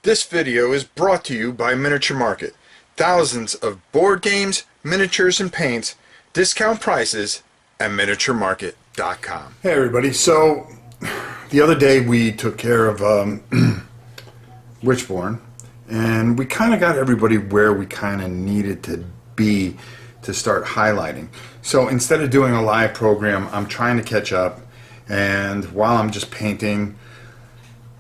This video is brought to you by Miniature Market. Thousands of board games, miniatures, and paints, discount prices at miniaturemarket.com. Hey everybody, so the other day we took care of Witchborn, and we kind of got everybody where we kind of needed to be to start highlighting. So instead of doing a live program, I'm trying to catch up, and while I'm just painting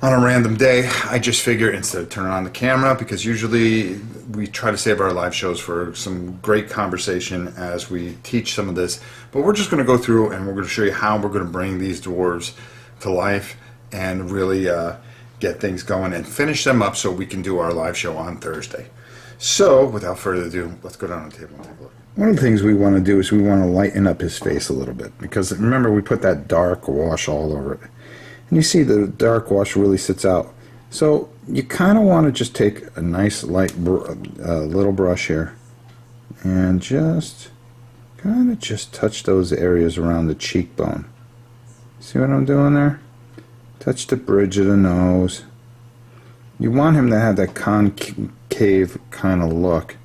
on a random day, I just figure instead of turning on the camera, because usually we try to save our live shows for some great conversation as we teach some of this, but we're just going to go through and we're going to show you how we're going to bring these dwarves to life and really get things going and finish them up so we can do our live show on Thursday. So without further ado, let's go down the table and take a look. One of the things we want to do is we want to lighten up his face a little bit, because remember we put that dark wash all over it. And you see the dark wash really sits out. So you kind of want to just take a nice light little brush here and just kind of just touch those areas around the cheekbone. See what I'm doing there? Touch the bridge of the nose. You want him to have that concave kind of look,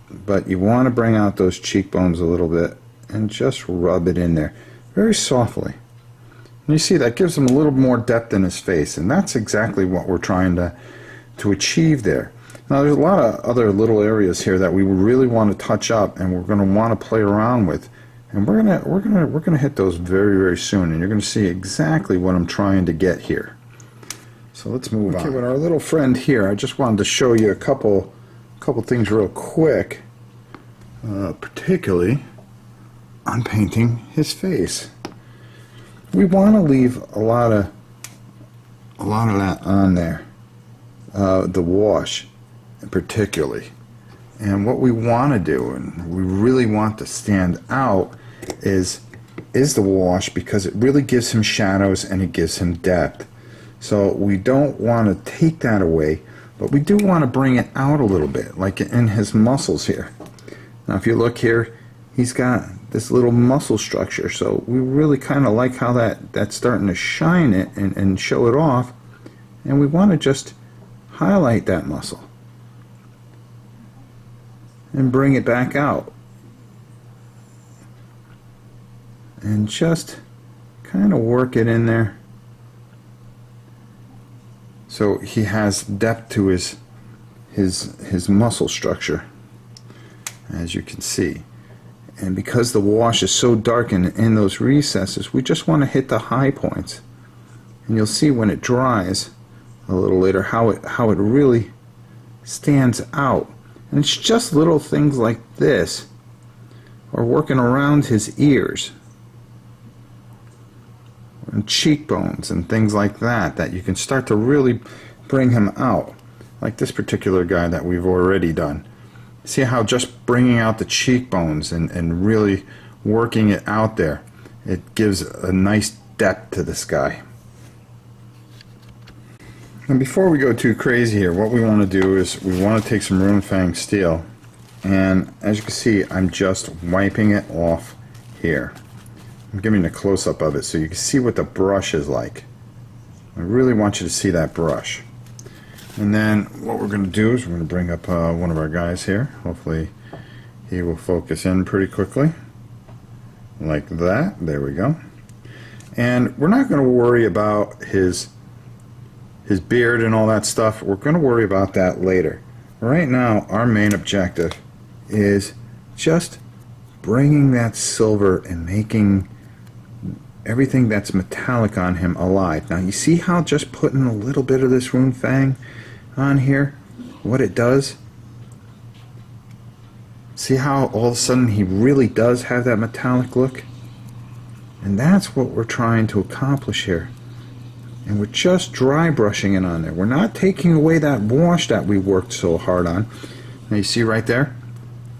but you want to bring out those cheekbones a little bit and just rub it in there very softly. And you see that gives him a little more depth in his face, and that's exactly what we're trying to achieve there. Now there's a lot of other little areas here that we really want to touch up, and we're going to want to play around with, and we're gonna hit those very, very soon, and you're going to see exactly what I'm trying to get here. So let's move on. Okay, with our little friend here, I just wanted to show you a couple things real quick, particularly on painting his face. We want to leave a lot of that on there, the wash particularly. And what we want to do, and we really want to stand out, is the wash, because it really gives him shadows and it gives him depth. So we don't want to take that away, but we do want to bring it out a little bit, like in his muscles here. Now if you look here, he's got this little muscle structure, so we really kind of like how that's starting to shine it and show it off, and we want to just highlight that muscle and bring it back out and just kind of work it in there so he has depth to his muscle structure, as you can see. And because the wash is so dark in those recesses, we just want to hit the high points. And you'll see when it dries a little later how it really stands out. And it's just little things like this, or working around his ears and cheekbones and things like that you can start to really bring him out. Like this particular guy that we've already done. See how just bringing out the cheekbones and really working it out there, it gives a nice depth to this guy. And before we go too crazy here, what we want to do is we want to take some Runefang steel, and as you can see, I'm just wiping it off here. I'm giving a close-up of it so you can see what the brush is like. I really want you to see that brush. And then what we're going to do is we're going to bring up one of our guys here. Hopefully he will focus in pretty quickly. Like that. There we go. And we're not going to worry about his beard and all that stuff. We're going to worry about that later. Right now our main objective is just bringing that silver and making everything that's metallic on him alive. Now you see how just putting a little bit of this Runefang on here, what it does? See how all of a sudden he really does have that metallic look? And that's what we're trying to accomplish here. And we're just dry brushing it on there. We're not taking away that wash that we worked so hard on. Now you see right there?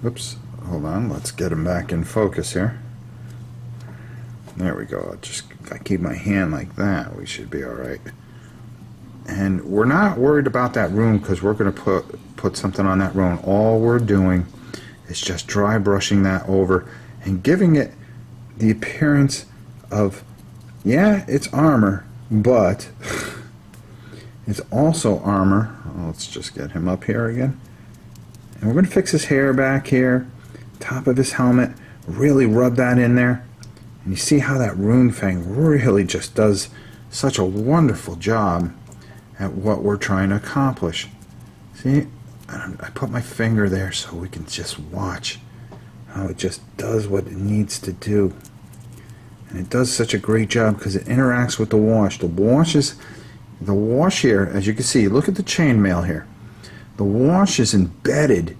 Oops, hold on, let's get him back in focus here. There we go. If I keep my hand like that, we should be alright. And we're not worried about that rune, because we're going to put something on that rune. All we're doing is just dry brushing that over and giving it the appearance of, yeah, it's armor, but is also armor. Let's just get him up here again. And we're going to fix his hair back here, top of his helmet, really rub that in there. And you see how that rune fang really just does such a wonderful job at what we're trying to accomplish. See, I put my finger there so we can just watch how it just does what it needs to do. And it does such a great job because it interacts with the wash. The wash here, as you can see, look at the chainmail here. The wash is embedded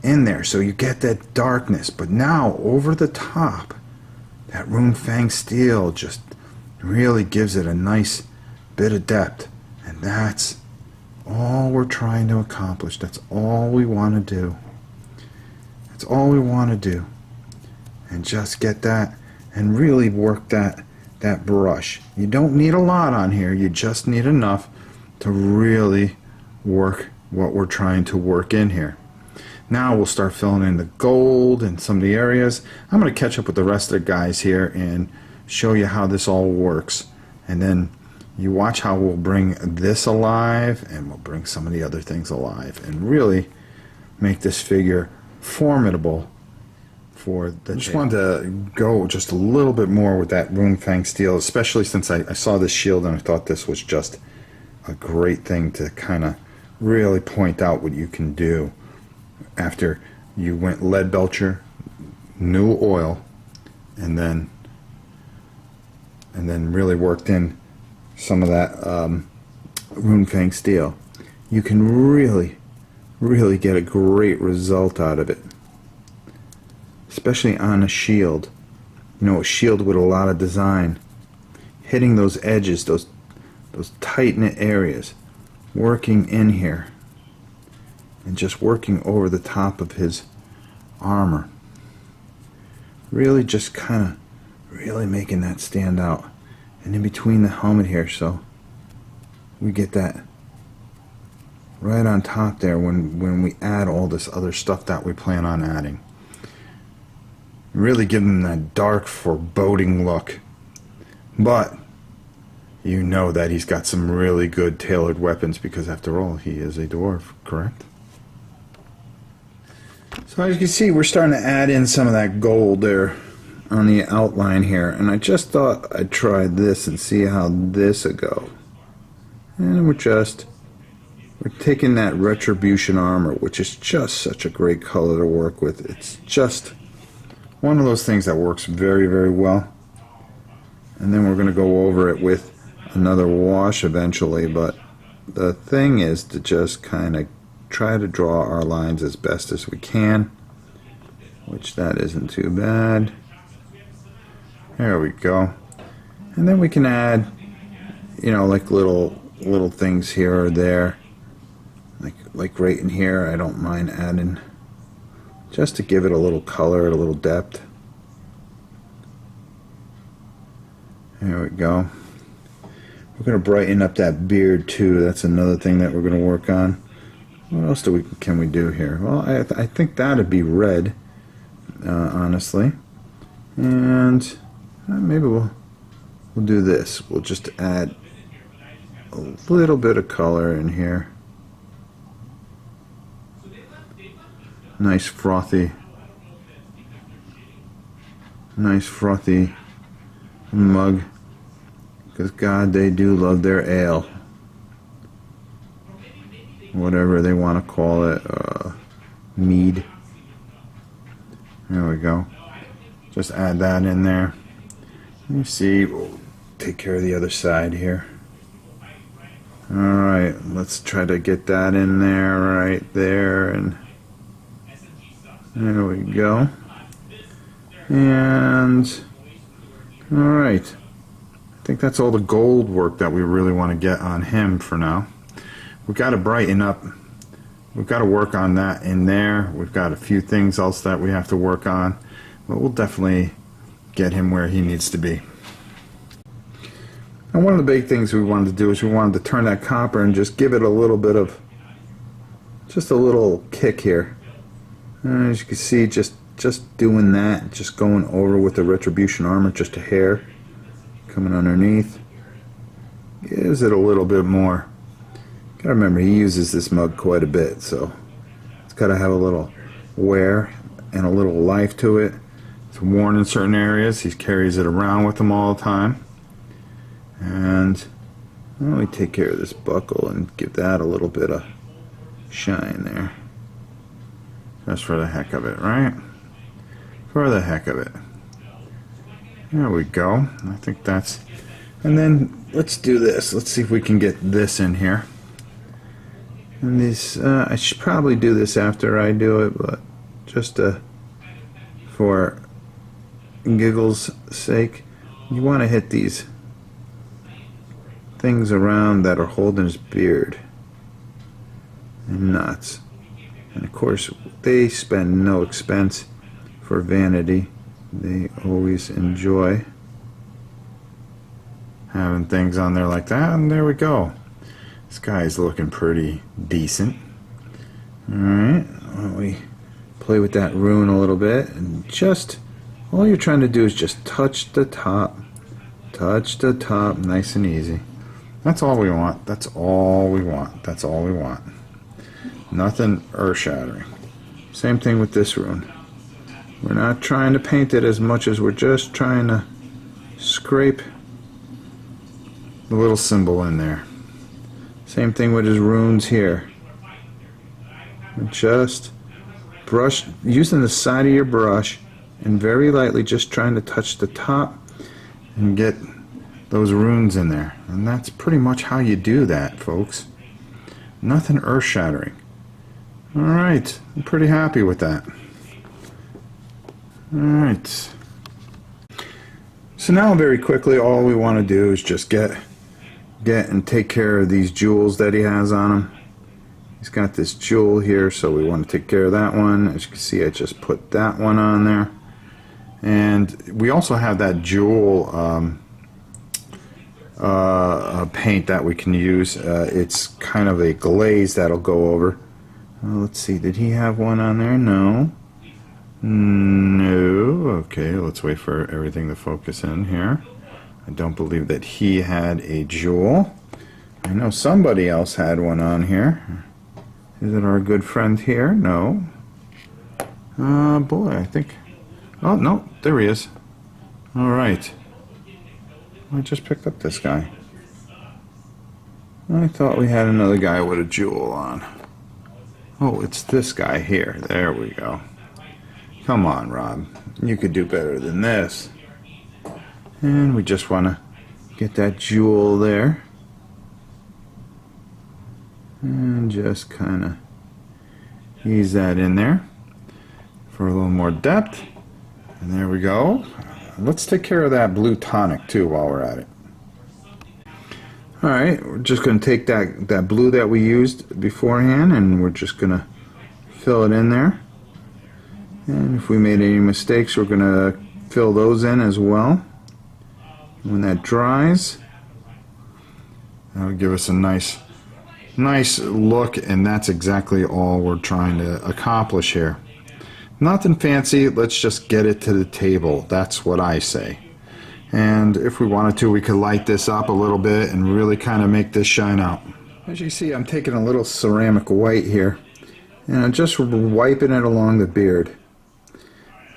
in there, so you get that darkness. But now, over the top, that rune fang steel just really gives it a nice bit of depth. And that's all we're trying to accomplish. That's all we want to do. That's all we want to do. And just get that and really work that brush. You don't need a lot on here. You just need enough to really work what we're trying to work in here. Now we'll start filling in the gold in some of the areas. I'm going to catch up with the rest of the guys here and show you how this all works. And then you watch how we'll bring this alive, and we'll bring some of the other things alive, and really make this figure formidable for the... I just wanted to go just a little bit more with that rune fang steel, especially since I saw this shield and I thought this was just a great thing to kind of really point out what you can do after you went lead belcher, new oil, and then really worked in some of that rune fang steel. You can really get a great result out of it, especially on a shield. You know, a shield with a lot of design, hitting those edges, those tight knit areas, working in here and just working over the top of his armor, really just kind of really making that stand out. And in between the helmet here, so we get that right on top there when we add all this other stuff that we plan on adding. Really give him that dark, foreboding look. But you know that he's got some really good tailored weapons because after all, he is a dwarf, correct? So as you can see, we're starting to add in some of that gold there on the outline here, and I just thought I'd try this and see how this would go. And we're taking that retribution armor, which is just such a great color to work with. It's just one of those things that works very, very well. And then we're going to go over it with another wash eventually, but the thing is to just kind of try to draw our lines as best as we can, which that isn't too bad. There we go. And then we can add, you know, like little things here or there, like right in here. I don't mind adding just to give it a little color, a little depth. There we go. We're going to brighten up that beard too. That's another thing that we're going to work on. What else can we do here? Well, I think that'd be red, honestly. And maybe we'll do this. We'll just add a little bit of color in here. Nice frothy mug, because God, they do love their ale, whatever they want to call it, mead. There we go. Just add that in there. You see, we'll take care of the other side here. Alright, let's try to get that in there right there, and there we go. And alright, I think that's all the gold work that we really want to get on him for now. We've got to brighten up. We've got to work on that in there. We've got a few things else that we have to work on, but we'll definitely get him where he needs to be. And one of the big things we wanted to do is we wanted to turn that copper and just give it a little bit of, just a little kick here. And as you can see, just doing that, just going over with the retribution armor, just a hair coming underneath, gives it a little bit more. Gotta remember, he uses this mug quite a bit, so it's gotta have a little wear and a little life to it. It's worn in certain areas. He carries it around with him all the time. And let me take care of this buckle and give that a little bit of shine there. Just for the heck of it, right? For the heck of it. There we go. I think that's... And then let's do this. Let's see if we can get this in here. And this, I should probably do this after I do it, but just for giggles' sake, you want to hit these things around that are holding his beard and nuts. And of course, they spend no expense for vanity. They always enjoy having things on there like that. And there we go. This guy's looking pretty decent. Alright, why don't we play with that rune a little bit, and just all you're trying to do is just touch the top, nice and easy. That's all we want. That's all we want. That's all we want. Nothing earth-shattering. Same thing with this rune. We're not trying to paint it as much as we're just trying to scrape the little symbol in there. Same thing with his runes here. Just brush, using the side of your brush and very lightly just trying to touch the top and get those runes in there. And that's pretty much how you do that, folks. Nothing earth-shattering. Alright, I'm pretty happy with that. Alright. So now very quickly, all we want to do is just get and take care of these jewels that he has on him. He's got this jewel here, so we want to take care of that one. As you can see, I just put that one on there. And we also have that jewel paint that we can use. It's kind of a glaze that'll go over. Let's see, did he have one on there? No. No. Okay, let's wait for everything to focus in here. I don't believe that he had a jewel. I know somebody else had one on here. Is it our good friend here? No. Boy, I think... Oh, no, there he is. Alright. I just picked up this guy. I thought we had another guy with a jewel on. Oh, it's this guy here. There we go. Come on, Rob. You could do better than this. And we just want to get that jewel there. And just kind of ease that in there for a little more depth. And there we go. Let's take care of that blue tonic too while we're at it. Alright, we're just going to take that blue that we used beforehand, and we're just going to fill it in there. And if we made any mistakes, we're going to fill those in as well. When that dries, that'll give us a nice look, and that's exactly all we're trying to accomplish here. Nothing fancy, let's just get it to the table. That's what I say. And if we wanted to, we could light this up a little bit and really kind of make this shine out. As you see, I'm taking a little ceramic white here, and I'm just wiping it along the beard.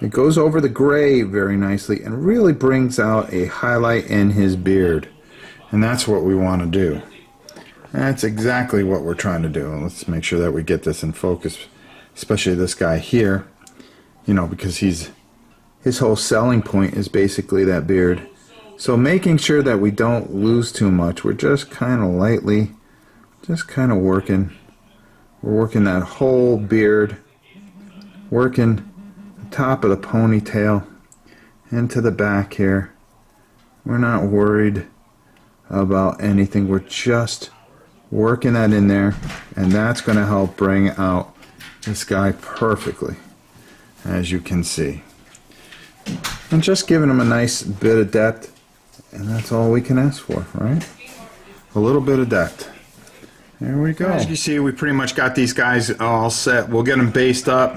It goes over the gray very nicely and really brings out a highlight in his beard. And that's what we want to do. That's exactly what we're trying to do. Let's make sure that we get this in focus, especially this guy here. You know, because his whole selling point is basically that beard. So making sure that we don't lose too much, we're just kind of lightly, just kind of working. We're working that whole beard, working the top of the ponytail into the back here. We're not worried about anything. We're just working that in there, and that's going to help bring out this guy perfectly, as you can see. And just giving him a nice bit of depth, and that's all we can ask for, right? A little bit of depth. There we go. As you see, we pretty much got these guys all set. We'll get them based up.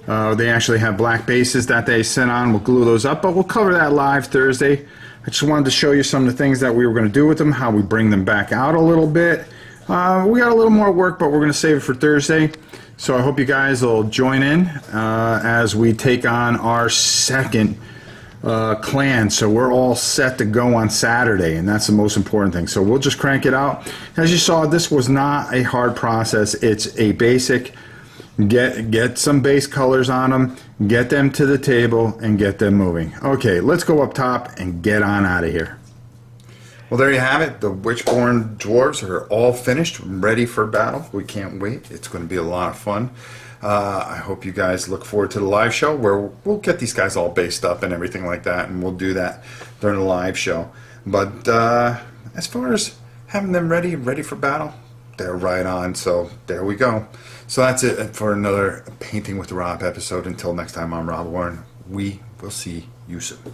They actually have black bases that they sit on. We'll glue those up, but we'll cover that live Thursday. I just wanted to show you some of the things that we were going to do with them, how we bring them back out a little bit. We got a little more work, but we're going to save it for Thursday. So I hope you guys will join in as we take on our second clan. So we're all set to go on Saturday, and that's the most important thing. So we'll just crank it out. As you saw, this was not a hard process. It's a basic. Get some base colors on them, get them to the table, and get them moving. Okay, let's go up top and get on out of here. Well, there you have it. The Witchborn Dwarves are all finished, ready for battle. We can't wait. It's going to be a lot of fun. I hope you guys look forward to the live show where we'll get these guys all based up and everything like that, and we'll do that during the live show. But as far as having them ready for battle, they're right on. So there we go. So that's it for another Painting with Rob episode. Until next time, I'm Rob Warren. We will see you soon.